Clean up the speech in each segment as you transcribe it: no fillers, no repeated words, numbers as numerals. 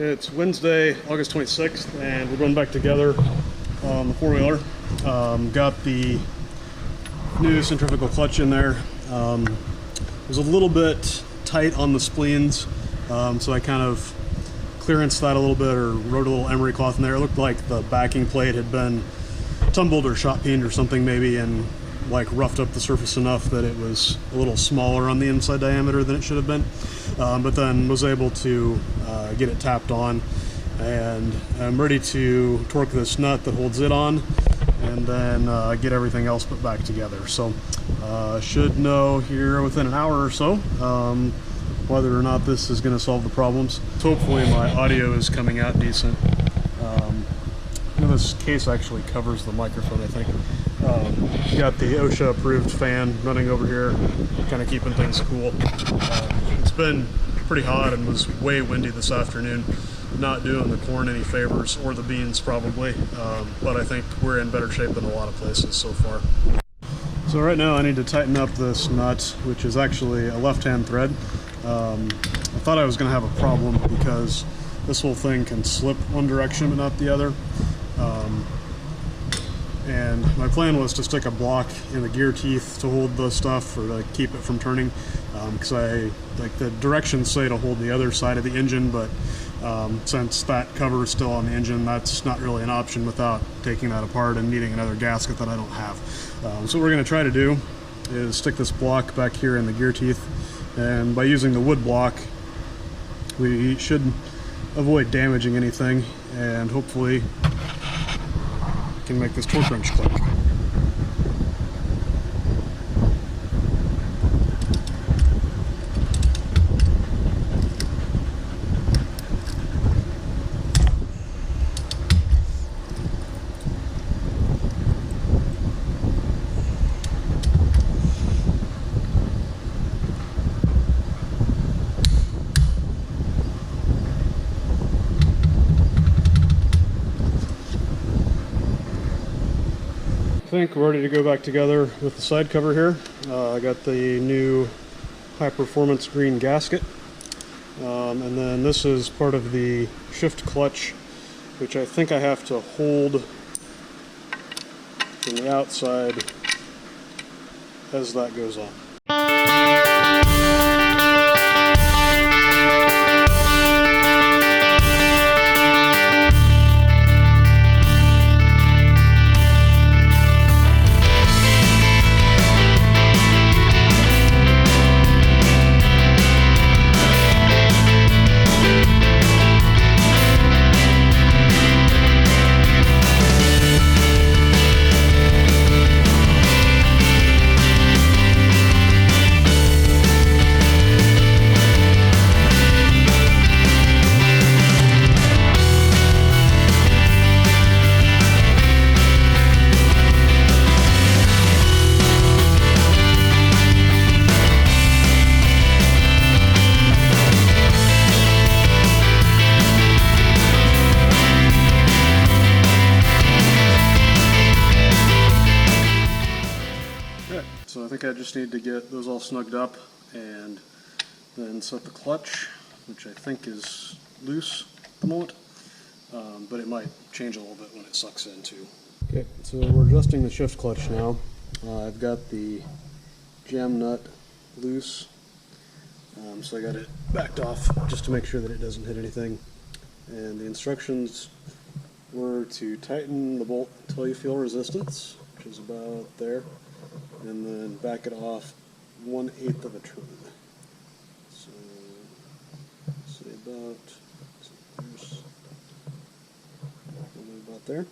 It's Wednesday, August 26th, and we're going back together on the four-wheeler. Got the new centrifugal clutch in there. It was a little bit tight on the spleens, so I kind of clearanced that a little bit, or wrote a little emery cloth in there. It looked like the backing plate had been tumbled or shot peened or something maybe, and like roughed up the surface enough that it was a little smaller on the inside diameter than it should have been. But then was able to get it tapped on, and I'm ready to torque this nut that holds it on, and then get everything else put back together. So should know here within an hour or so whether or not this is going to solve the problems. So hopefully my audio is coming out decent. This case actually covers the microphone, I think. Got the OSHA approved fan running over here, kind of keeping things cool. It's been pretty hot and was way windy this afternoon. Not doing the corn any favors, or the beans probably, but I think we're in better shape than a lot of places so far. So right now I need to tighten up this nut, which is actually a left-hand thread. I thought I was going to have a problem because this whole thing can slip one direction but not the other. And my plan was to stick a block in the gear teeth to hold the stuff, or to keep it from turning, because the directions say to hold the other side of the engine, but since that cover is still on the engine, that's not really an option without taking that apart and needing another gasket that I don't have. So what we're going to try to do is stick this block back here in the gear teeth, and by using the wood block we should avoid damaging anything, and hopefully can make this torque wrench click. I think we're ready to go back together with the side cover here. I got the new high performance green gasket, and then this is part of the shift clutch, which I think I have to hold from the outside as that goes on. So I think I just need to get those all snugged up and then set the clutch, which I think is loose at the moment, but it might change a little bit when it sucks in too. Okay, so we're adjusting the shift clutch now. I've got the jam nut loose, so I got it backed off just to make sure that it doesn't hit anything. And the instructions were to tighten the bolt until you feel resistance, which is about there, and then back it off 1/8 of a turn. So, say about there.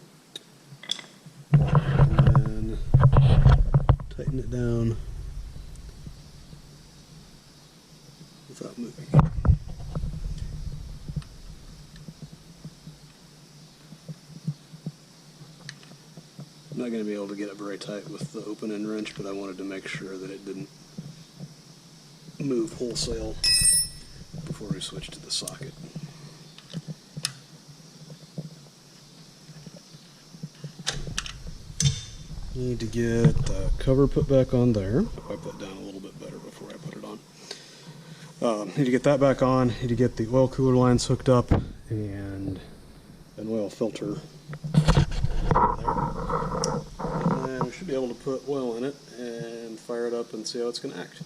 And then tighten it down without moving. I'm not going to be able to get it very tight with the open end wrench, but I wanted to make sure that it didn't move wholesale before we switch to the socket. Need to get the cover put back on there. Wipe that down a little bit better before I put it on. Need to get that back on. Need to get the oil cooler lines hooked up, and an oil filter there. And then we should be able to put oil in it and fire it up and see how it's going to act.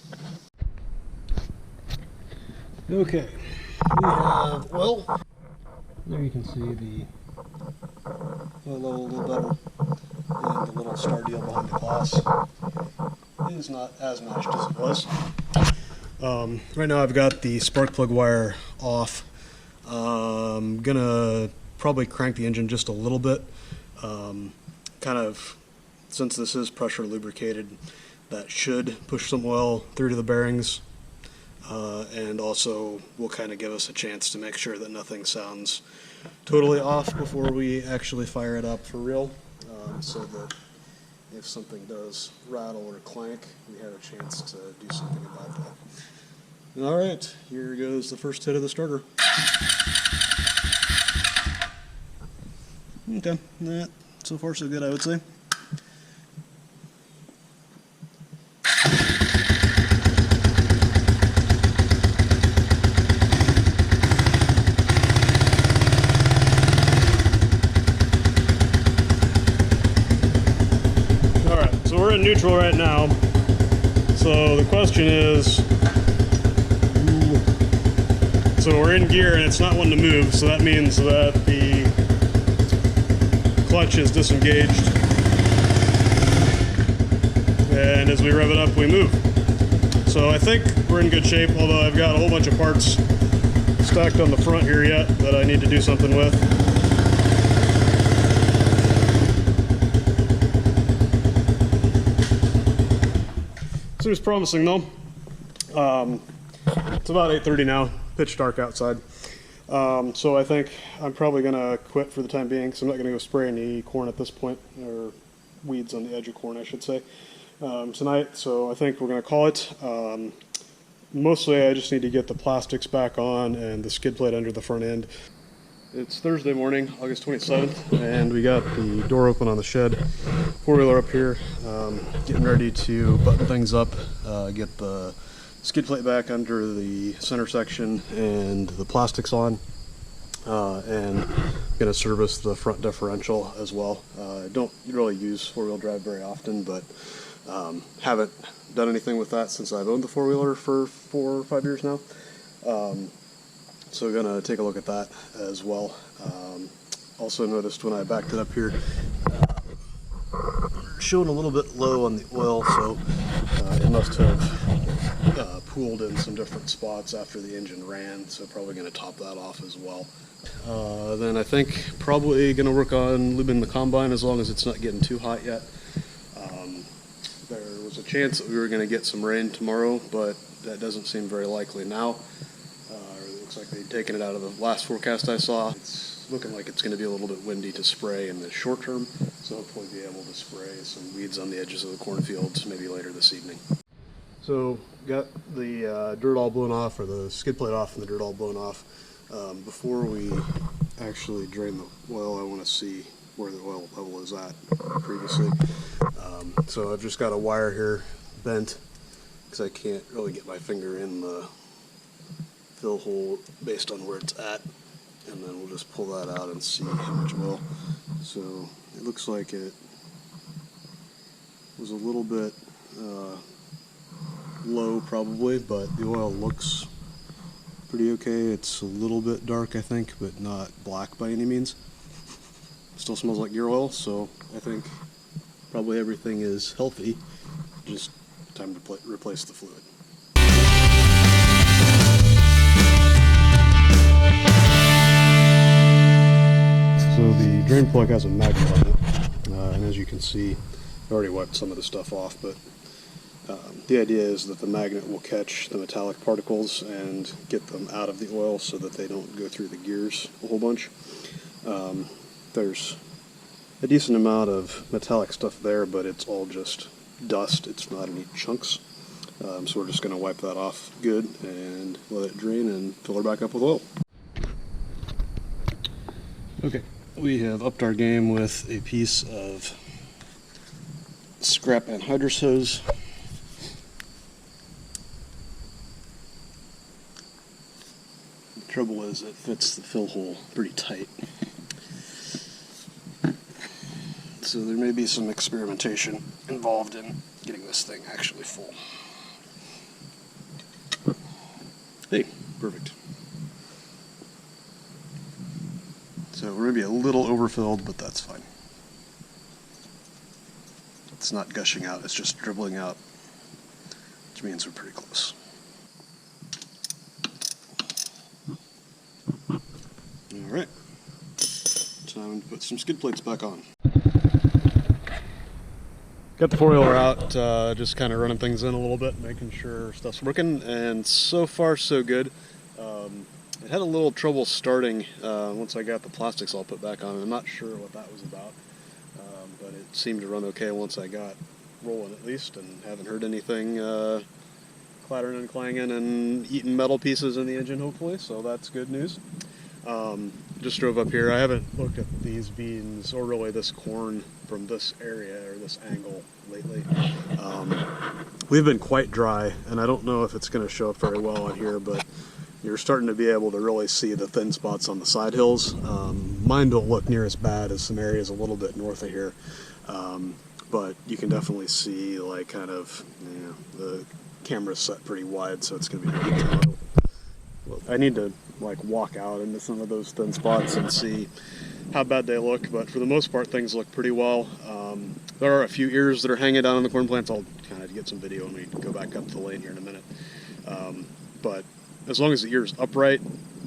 Okay, we have oil. There you can see the oil level a little better, and the little star deal behind the glass is not as matched as it was. Right now I've got the spark plug wire off. I'm gonna probably crank the engine just a little bit. Kind of, since this is pressure lubricated, that should push some oil through to the bearings, and also will kind of give us a chance to make sure that nothing sounds totally off before we actually fire it up for real, so that if something does rattle or clank, we have a chance to do something about that. Alright, here goes the first hit of the starter. Okay, that so far so good, I would say. Alright, so we're in neutral right now. So the question is, so we're in gear and it's not wanting to move, so that means that the clutch is disengaged, and as we rev it up we move. So I think we're in good shape, although I've got a whole bunch of parts stacked on the front here yet that I need to do something with. Seems promising though. It's about 8:30 now, pitch dark outside. So I think I'm probably going to quit for the time being, because I'm not going to go spray any corn at this point, or weeds on the edge of corn, I should say, tonight. So I think we're going to call it. Mostly I just need to get the plastics back on and the skid plate under the front end. It's Thursday morning, August 27th, and we got the door open on the shed, four-wheeler up here, getting ready to button things up, get the skid plate back under the center section and the plastics on, and going to service the front differential as well. I don't really use four-wheel drive very often, but haven't done anything with that since I've owned the four-wheeler for 4 or 5 years now. So we're going to take a look at that as well. Also noticed when I backed it up here, showing a little bit low on the oil, so it must have pooled in some different spots after the engine ran, so probably going to top that off as well. Then I think probably going to work on lubing the combine as long as it's not getting too hot yet. There was a chance that we were going to get some rain tomorrow, but that doesn't seem very likely now. It looks like they'd taken it out of the last forecast I saw. It's looking like it's going to be a little bit windy to spray in the short term, so hopefully be able to spray some weeds on the edges of the cornfields maybe later this evening. So got the dirt all blown off, or the skid plate off and the dirt all blown off. Before we actually drain the oil, I want to see where the oil level is at previously. So I've just got a wire here bent because I can't really get my finger in the fill hole based on where it's at, and then we'll just pull that out and see how much oil. So it looks like it was a little bit low probably, but the oil looks pretty okay. It's a little bit dark, I think, but not black by any means. Still smells like gear oil, so I think probably everything is healthy. Just time to replace the fluid. So the drain plug has a magnet on it, and as you can see, I already wiped some of the stuff off, but the idea is that the magnet will catch the metallic particles and get them out of the oil so that they don't go through the gears a whole bunch. There's a decent amount of metallic stuff there, but it's all just dust. It's not any chunks. So we're just going to wipe that off good and let it drain and fill her back up with oil. Okay, we have upped our game with a piece of scrap anhydrous hose. trouble is it fits the fill hole pretty tight. So there may be some experimentation involved in getting this thing actually full. Hey, perfect. So we're maybe a little overfilled, but that's fine. It's not gushing out, it's just dribbling out, which means we're pretty close. Alright, time to put some skid plates back on. Got the four-wheeler out, just kind of running things in a little bit, making sure stuff's working, and so far so good. It had a little trouble starting once I got the plastics all put back on. I'm not sure what that was about, but it seemed to run okay once I got rolling at least, and haven't heard anything clattering and clanging and eating metal pieces in the engine hopefully, so that's good news. Just drove up here. I haven't looked at these beans or really this corn from this area or this angle lately. We've been quite dry, and I don't know if it's going to show up very well on here, but you're starting to be able to really see the thin spots on the side hills. Mine don't look near as bad as some areas a little bit north of here, but you can definitely see like kind of, you know, the camera's set pretty wide, so it's going to be really low. I need to like walk out into some of those thin spots and see how bad they look, but for the most part things look pretty well. There are a few ears that are hanging down on the corn plants. I'll kind of get some video when we go back up the lane here in a minute. But as long as the ear's upright,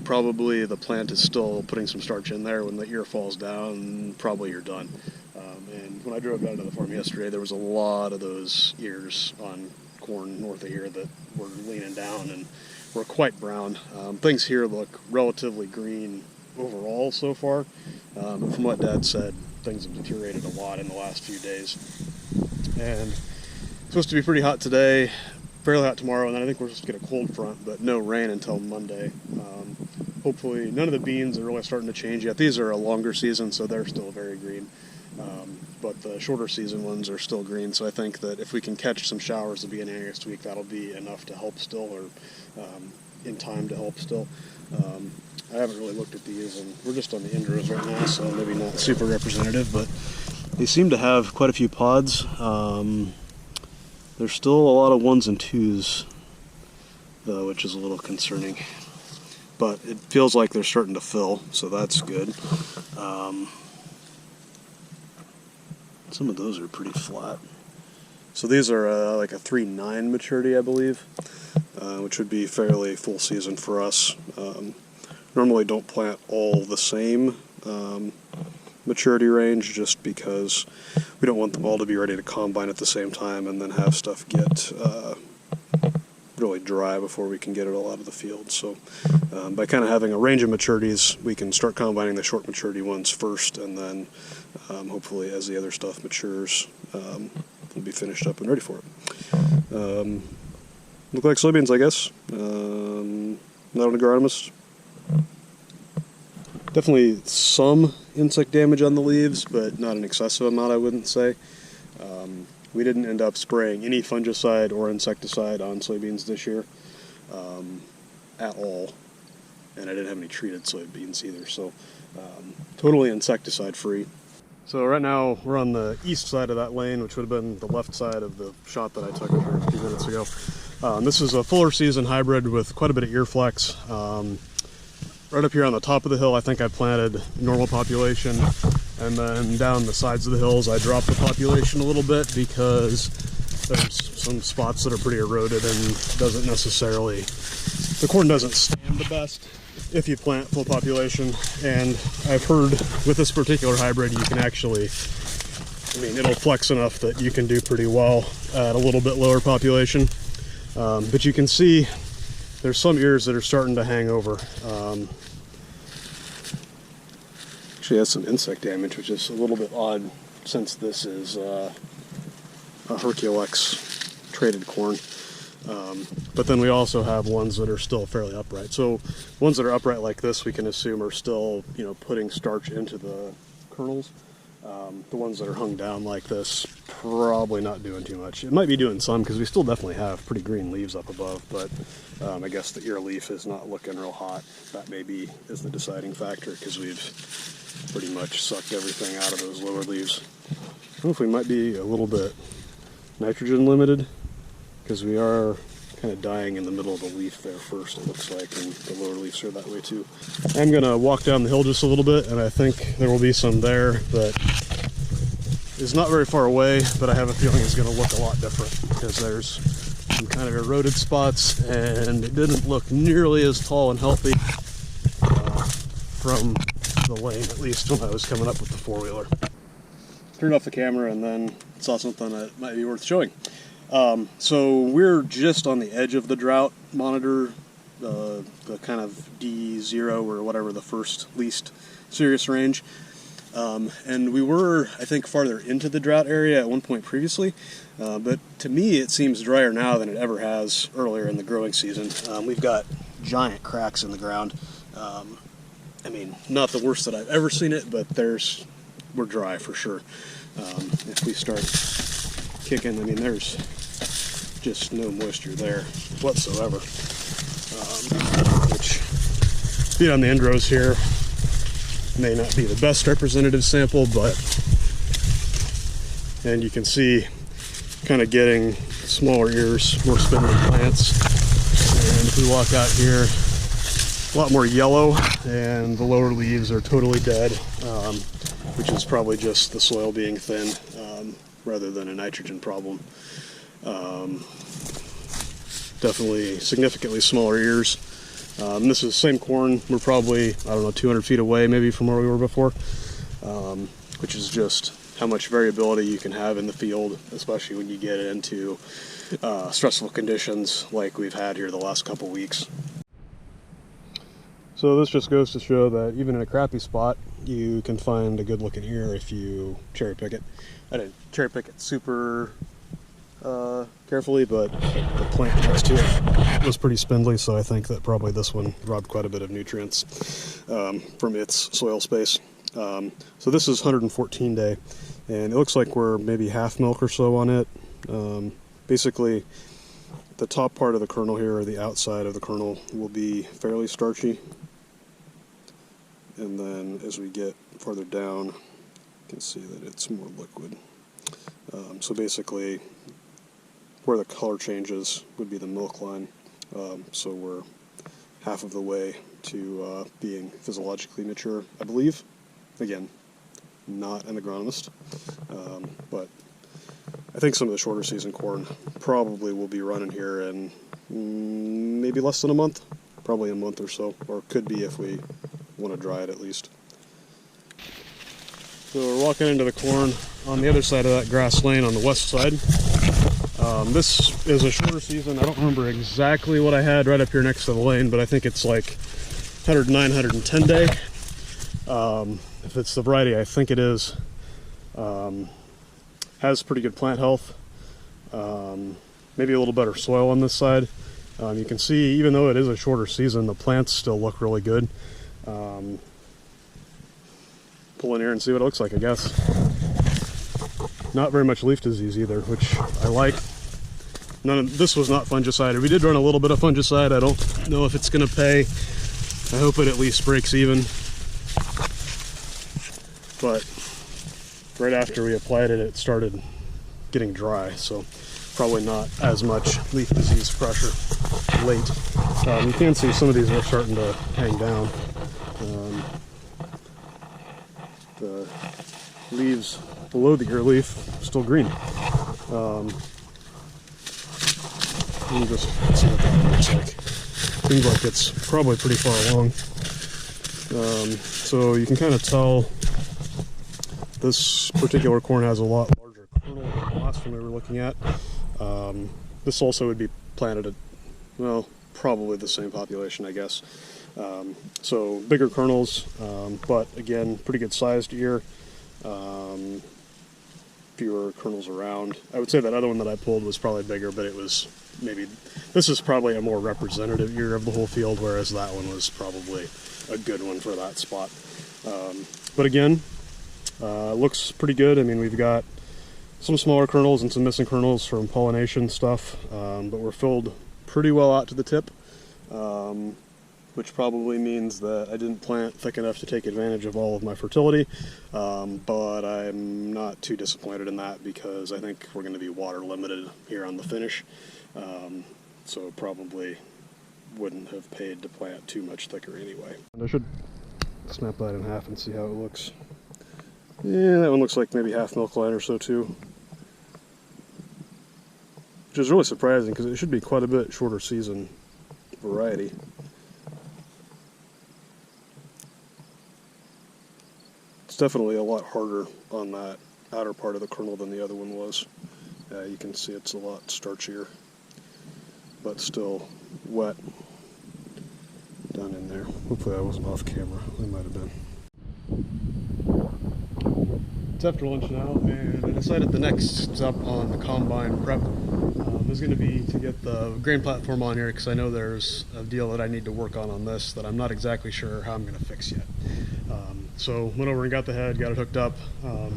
probably the plant is still putting some starch in there. When the ear falls down, probably you're done. And when I drove down to the farm yesterday, there was a lot of those ears on corn north of here that were leaning down and were quite brown. Things here look relatively green overall so far, but from what Dad said, things have deteriorated a lot in the last few days. And it's supposed to be pretty hot today, fairly hot tomorrow, and then I think we're supposed to get a cold front, but no rain until Monday. Hopefully none of the beans are really starting to change yet. These are a longer season, so they're still very green. But the shorter season ones are still green, so I think that if we can catch some showers at the beginning of next week, that'll be enough to help still, or in time to help still. I haven't really looked at these, and we're just on the end rows right now, so maybe not super representative, but they seem to have quite a few pods. There's still a lot of 1s and 2s, though, which is a little concerning. But it feels like they're starting to fill, so that's good. Some of those are pretty flat. So these are like a 3.9 maturity, I believe, which would be fairly full season for us. Normally don't plant all the same maturity range, just because we don't want them all to be ready to combine at the same time and then have stuff get really dry before we can get it all out of the field. So by kind of having a range of maturities, we can start combining the short maturity ones first, and then hopefully as the other stuff matures, we'll be finished up and ready for it. Look like soybeans, I guess. Not an agronomist. Definitely some insect damage on the leaves, but not an excessive amount, I wouldn't say. We didn't end up spraying any fungicide or insecticide on soybeans this year at all, and I didn't have any treated soybeans either, so totally insecticide free. So right now we're on the east side of that lane, which would have been the left side of the shot that I took here a few minutes ago. This is a fuller season hybrid with quite a bit of ear flex. Right up here on the top of the hill, I think I planted normal population, and then down the sides of the hills I dropped the population a little bit because there's some spots that are pretty eroded and doesn't necessarily, the corn doesn't stand the best if you plant full population. And I've heard with this particular hybrid you can actually, I mean, it'll flex enough that you can do pretty well at a little bit lower population. But you can see there's some ears that are starting to hang over. Actually has some insect damage, which is a little bit odd since this is a Herculex traded corn. But then we also have ones that are still fairly upright. So ones that are upright like this, we can assume are still, you know, putting starch into the kernels. The ones that are hung down like this, probably not doing too much. It might be doing some because we still definitely have pretty green leaves up above, but I guess the ear leaf is not looking real hot. That maybe is the deciding factor because we've pretty much sucked everything out of those lower leaves. I don't know if we might be a little bit nitrogen limited because we are kind of dying in the middle of the leaf there first, it looks like, and the lower leaves are that way too. I'm going to walk down the hill just a little bit, and I think there will be some there that is not very far away, but I have a feeling it's going to look a lot different because there's some kind of eroded spots, and it didn't look nearly as tall and healthy from the lane, at least when I was coming up with the four-wheeler. Turned off the camera and then saw something that might be worth showing. So we're just on the edge of the drought monitor, the kind of D0 or whatever, the first least serious range. And we were, I think, farther into the drought area at one point previously, but to me it seems drier now than it ever has earlier in the growing season. We've got giant cracks in the ground. I mean, not the worst that I've ever seen it, but we're dry for sure. If we start kicking, I mean, there's just no moisture there whatsoever, which, being on the end rows here, may not be the best representative sample, and you can see kind of getting smaller ears, more spindly plants. And if we walk out here, a lot more yellow, and the lower leaves are totally dead, which is probably just the soil being thin rather than a nitrogen problem. Definitely significantly smaller ears. And this is the same corn. We're probably, I don't know, 200 feet away maybe from where we were before, which is just how much variability you can have in the field, especially when you get into stressful conditions like we've had here the last couple weeks. So this just goes to show that even in a crappy spot, you can find a good looking ear if you cherry pick it. I didn't cherry pick it super carefully, but the plant next to it was pretty spindly, so I think that probably this one robbed quite a bit of nutrients from its soil space. So this is 114 day, and it looks like we're maybe half milk or so on it. Basically, the top part of the kernel here, or the outside of the kernel, will be fairly starchy, and then as we get farther down, you can see that it's more liquid. So basically, where the color changes would be the milk line. So we're half of the way to being physiologically mature, I believe. Again, not an agronomist, but I think some of the shorter season corn probably will be running here in maybe less than a month, probably a month or so, or could be if we want to dry it at least. So we're walking into the corn on the other side of that grass lane on the west side. This is a shorter season. I don't remember exactly what I had right up here next to the lane, but I think it's like 109, 110 day. If it's the variety I think it is, has pretty good plant health, maybe a little better soil on this side. You can see, even though it is a shorter season, the plants still look really good. Pull in here and see what it looks like, I guess. Not very much leaf disease either, which I like. This was not fungicide. We did run a little bit of fungicide. I don't know if it's going to pay. I hope it at least breaks even. But right after we applied it, it started getting dry, so probably not as much leaf disease pressure late. You can see some of these are starting to hang down. The leaves below the ear leaf still green. Let me just see what that looks like. Seems like it's probably pretty far along. So you can kind of tell this particular corn has a lot larger kernel than the last one we were looking at. This also would be planted at, well, probably the same population, I guess. So bigger kernels, but again, pretty good sized ear. Fewer kernels around. I would say that other one that I pulled was probably bigger, but it was maybe, this is probably a more representative ear of the whole field, whereas that one was probably a good one for that spot. But again, Looks pretty good. I mean, we've got some smaller kernels and some missing kernels from pollination stuff, but we're filled pretty well out to the tip, which probably means that I didn't plant thick enough to take advantage of all of my fertility, but I'm not too disappointed in that because I think we're going to be water limited here on the finish, so probably wouldn't have paid to plant too much thicker anyway. And I should snap that in half and see how it looks. Yeah, that one looks like maybe half milk line or so too, which is really surprising because it should be quite a bit shorter season variety. It's definitely a lot harder on that outer part of the kernel than the other one was. You can see it's a lot starchier, but still wet down in there. Hopefully I wasn't off camera. I might have been. It's after lunch now, and I decided the next step on the combine prep is going to be to get the grain platform on here, because I know there's a deal that I need to work on this that I'm not exactly sure how I'm going to fix yet. So went over and got the head, got it hooked up. I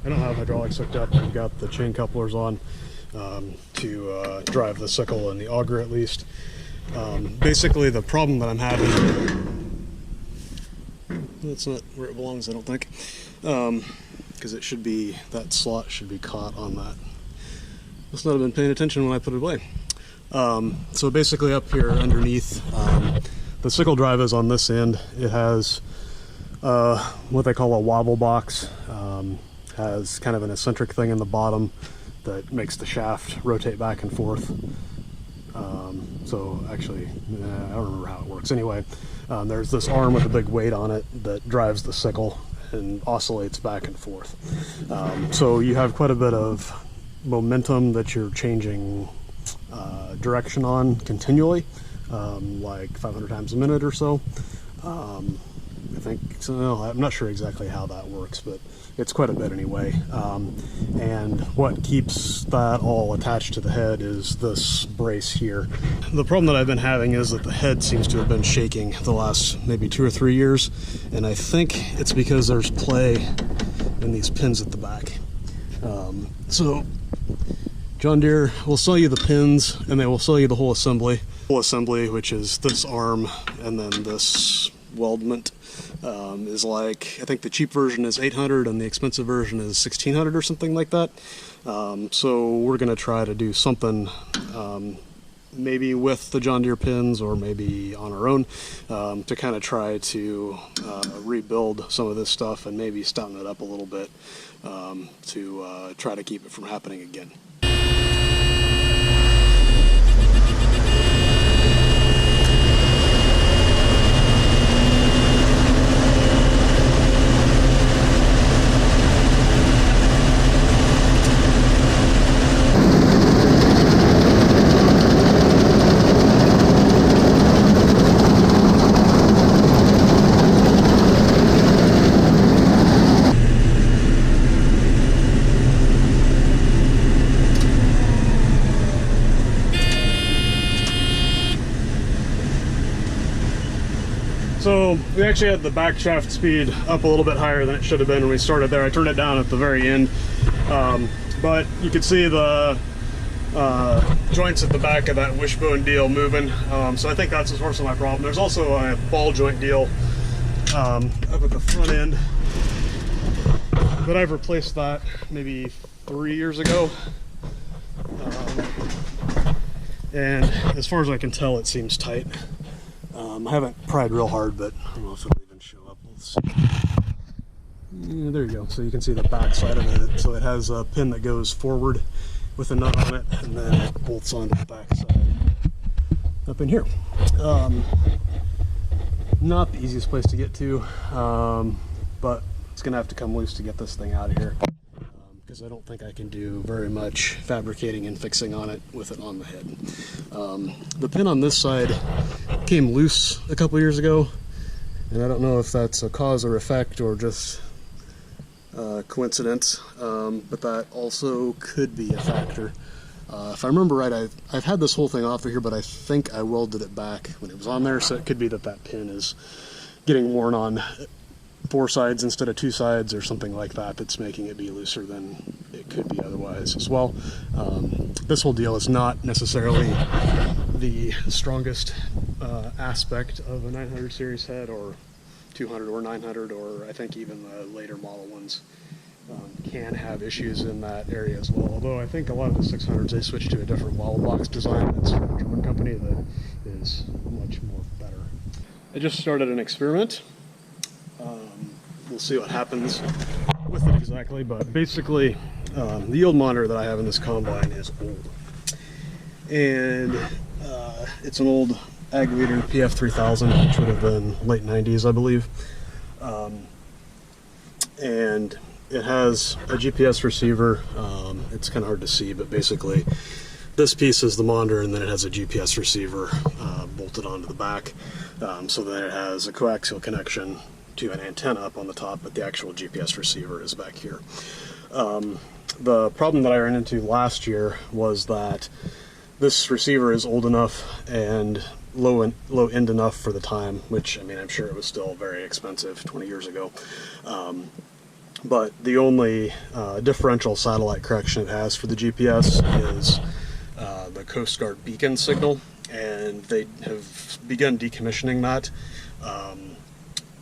don't have hydraulics hooked up. I've got the chain couplers on to drive the sickle and the auger at least. Basically the problem that I'm having, that's not where it belongs I don't think, because it should be, that slot should be caught on that. Must not have been paying attention when I put it away. So basically up here underneath, the sickle drive is on this end. It has what they call a wobble box. Has kind of an eccentric thing in the bottom that makes the shaft rotate back and forth. So actually, I don't remember how it works. Anyway, there's this arm with a big weight on it that drives the sickle and oscillates back and forth. So you have quite a bit of momentum that you're changing direction on continually, like 500 times a minute or so. I think so. I'm not sure exactly how that works, but it's quite a bit anyway. And what keeps that all attached to the head is this brace here. The problem that I've been having is that the head seems to have been shaking the last maybe 2 or 3 years, and I think it's because there's play in these pins at the back. So John Deere will sell you the pins, and they will sell you the whole assembly. Whole assembly, which is this arm and then this weldment, is like, I think the cheap version is $800 and the expensive version is $1,600 or something like that. So we're going to try to do something maybe with the John Deere pins or maybe on our own to kind of try to rebuild some of this stuff and maybe stouten it up a little bit to try to keep it from happening again. So we actually had the back shaft speed up a little bit higher than it should have been when we started there. I turned it down at the very end, but you could see the joints at the back of that wishbone deal moving. So I think that's the source of my problem. There's also a ball joint deal up at the front end, but I've replaced that maybe 3 years ago. And as far as I can tell, it seems tight. I haven't pried real hard, but I don't know if it'll even show up. Let's see. Yeah, there you go. So you can see the back side of it. So it has a pin that goes forward with a nut on it, and then it bolts onto the back side up in here. Not the easiest place to get to, but it's going to have to come loose to get this thing out of here, because I don't think I can do very much fabricating and fixing on it with it on the head. The pin on this side came loose a couple years ago, and I don't know if that's a cause or effect or just coincidence, but that also could be a factor. If I remember right, I've had this whole thing off of here, but I think I welded it back when it was on there, so it could be that that pin is getting worn on 4 sides instead of 2 sides or something like that that's making it be looser than it could be otherwise as well. This whole deal is not necessarily the strongest aspect of a 900 series head, or 200 or 900, or I think even the later model ones can have issues in that area as well. Although I think a lot of the 600s, they switched to a different wall box design that's from a German company that is much more better. I just started an experiment. We'll see what happens with it exactly, but basically the yield monitor that I have in this combine is old. And it's an old Ag Leader PF3000, which would have been late 90s, I believe. And it has a GPS receiver. It's kind of hard to see, but basically this piece is the monitor, and then it has a GPS receiver bolted onto the back, so that it has a coaxial connection to an antenna up on the top, but the actual GPS receiver is back here. The problem that I ran into last year was that this receiver is old enough and low end enough for the time, which, I mean, I'm sure it was still very expensive 20 years ago. But the only differential satellite correction it has for the GPS is the Coast Guard beacon signal, and they have begun decommissioning that.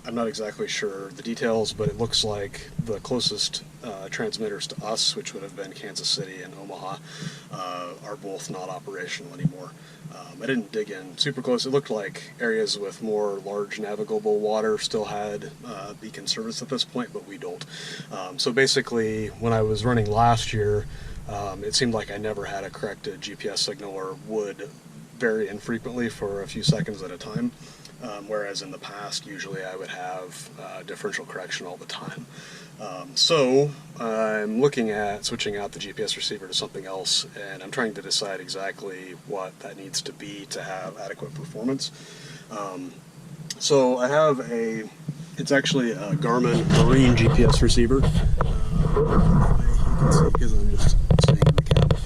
I'm not exactly sure the details, but it looks like the closest transmitters to us, which would have been Kansas City and Omaha, are both not operational anymore. I didn't dig in super close. It looked like areas with more large navigable water still had beacon service at this point, but we don't. So basically, when I was running last year, it seemed like I never had a corrected GPS signal, or would very infrequently for a few seconds at a time. Whereas in the past, usually I would have differential correction all the time. So I'm looking at switching out the GPS receiver to something else, and I'm trying to decide exactly what that needs to be to have adequate performance. So I have it's actually a Garmin Marine GPS receiver. You can see because I'm just staying in the cab.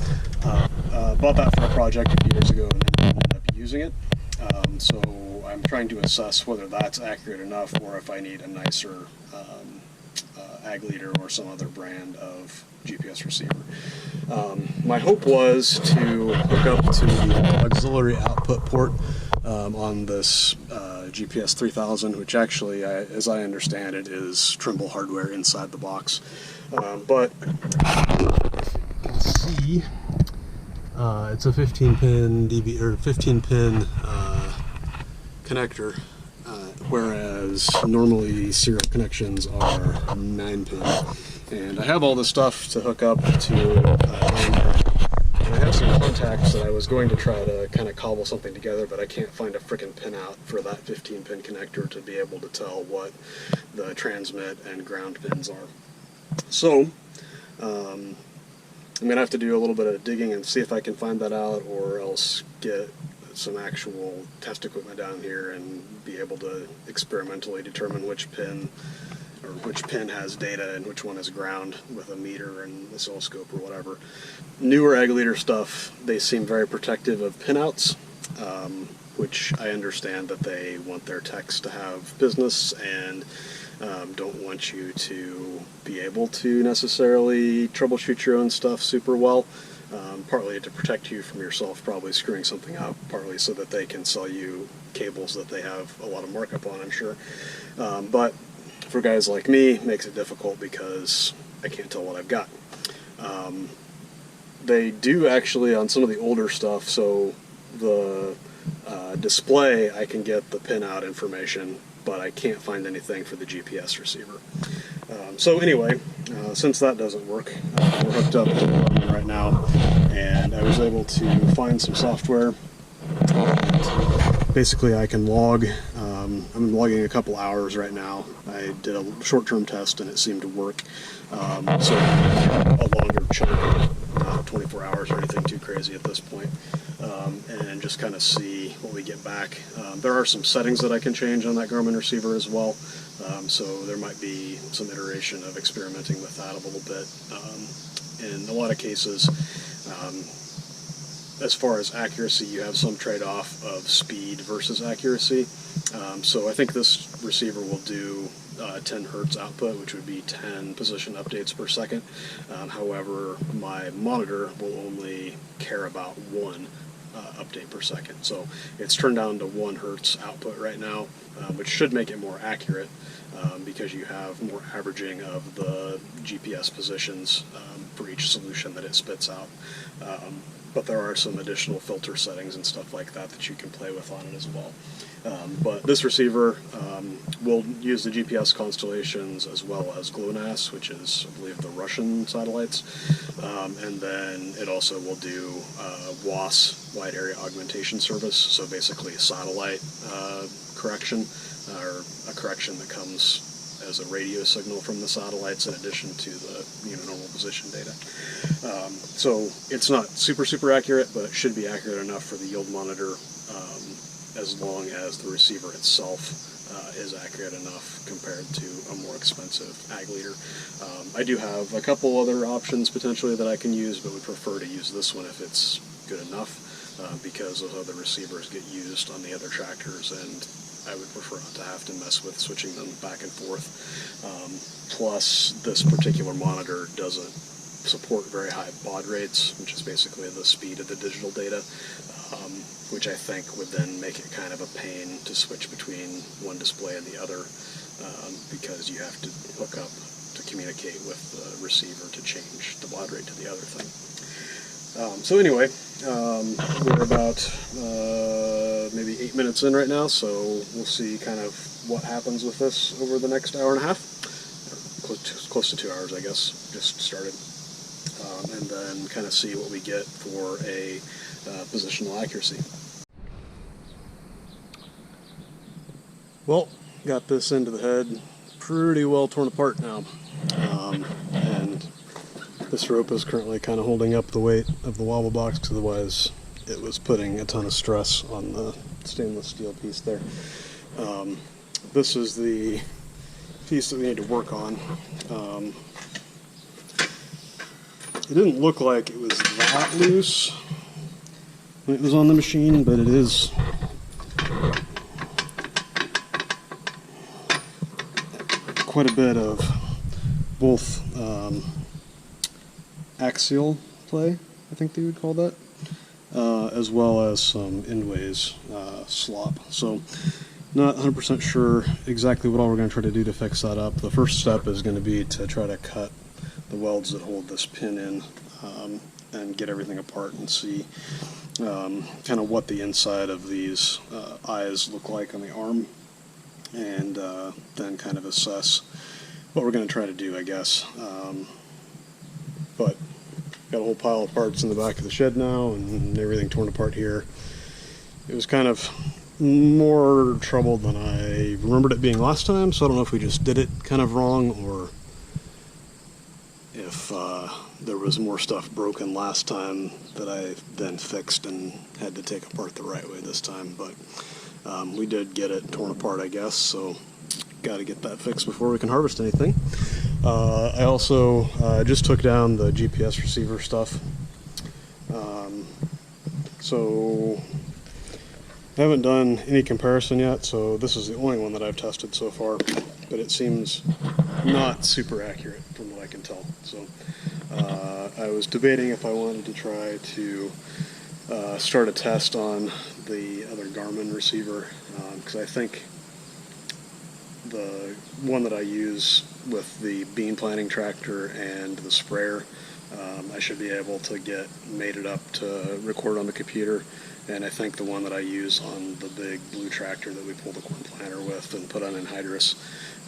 Bought that for a project a few years ago and then ended up using it. So I'm trying to assess whether that's accurate enough, or if I need a nicer Ag Leader or some other brand of GPS receiver. My hope was to hook up to the auxiliary output port on this GPS 3000, which actually, as I understand it, is Trimble hardware inside the box. But as you can see, it's a 15-pin DB or 15-pin connector, whereas normally serial connections are 9-pin. And I have all this stuff to hook up to and I have some contacts that I was going to try to kind of cobble something together, but I can't find a frickin' pinout for that 15-pin connector to be able to tell what the transmit and ground pins are. So I'm going to have to do a little bit of digging and see if I can find that out, or else get some actual test equipment down here and be able to experimentally determine which pin has data and which one is ground with a meter and oscilloscope or whatever. Newer Ag Leader stuff, they seem very protective of pinouts, which I understand that they want their techs to have business and don't want you to be able to necessarily troubleshoot your own stuff super well. Partly to protect you from yourself probably screwing something up, partly so that they can sell you cables that they have a lot of markup on, I'm sure. But for guys like me, it makes it difficult because I can't tell what I've got. They do actually on some of the older stuff, so the display, I can get the pinout information, but I can't find anything for the GPS receiver. So anyway, since that doesn't work, we're hooked up to Garmin right now, and I was able to find some software. Basically, I can log. I'm logging a couple hours right now. I did a short-term test, and it seemed to work. So a longer chunk, not 24 hours or anything too crazy at this point, and just kind of see what we get back. There are some settings that I can change on that Garmin receiver as well. So there might be some iteration of experimenting with that a little bit. In a lot of cases, as far as accuracy, you have some trade-off of speed versus accuracy. So I think this receiver will do 10 hertz output, which would be 10 position updates per second. However, my monitor will only care about one update per second. So it's turned down to 1 hertz output right now, which should make it more accurate because you have more averaging of the GPS positions for each solution that it spits out. But there are some additional filter settings and stuff like that that you can play with on it as well. But this receiver will use the GPS constellations as well as GLONASS, which is, I believe, the Russian satellites. And then it also will do WAS, Wide Area Augmentation Service, so basically satellite correction, or a correction that comes as a radio signal from the satellites in addition to the normal position data. So it's not super accurate, but it should be accurate enough for the yield monitor as long as the receiver itself is accurate enough compared to a more expensive ag leader. I do have a couple other options potentially that I can use, but would prefer to use this one if it's good enough because those other receivers get used on the other tractors, and I would prefer not to have to mess with switching them back and forth. Plus, this particular monitor doesn't support very high baud rates, which is basically the speed of the digital data, which I think would then make it kind of a pain to switch between one display and the other, because you have to hook up to communicate with the receiver to change the baud rate to the other thing. So anyway, we're about maybe 8 minutes in right now, so we'll see kind of what happens with this over the next hour and a half. Close to 2 hours, I guess, just started. And then kind of see what we get for a positional accuracy. Well, got this into the head pretty well torn apart now. And this rope is currently kind of holding up the weight of the wobble box, because otherwise it was putting a ton of stress on the stainless steel piece there. This is the piece that we need to work on. It didn't look like it was that loose when it was on the machine, but it is quite a bit of both axial play, I think they would call that, as well as some endways slop. So not 100% sure exactly what all we're going to try to do to fix that up. The first step is going to be to try to cut the welds that hold this pin in and get everything apart and see kind of what the inside of these eyes look like on the arm, and then kind of assess what we're going to try to do, I guess. But got a whole pile of parts in the back of the shed now and everything torn apart here. It was kind of more trouble than I remembered it being last time, so I don't know if we just did it kind of wrong or if there was more stuff broken last time that I then fixed and had to take apart the right way this time. But we did get it torn apart, I guess, so got to get that fixed before we can harvest anything. I also just took down the GPS receiver stuff. So I haven't done any comparison yet, so this is the only one that I've tested so far, but it seems not super accurate from what I can tell. So I was debating if I wanted to try to start a test on the other Garmin receiver, because I think the one that I use with the bean planting tractor and the sprayer, I should be able to get mated up to record on the computer. And I think the one that I use on the big blue tractor that we pull the corn planter with and put on anhydrous,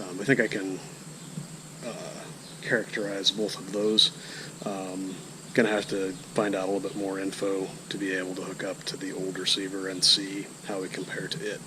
I think I can characterize both of those. Gonna have to find out a little bit more info to be able to hook up to the old receiver and see how we compare to it.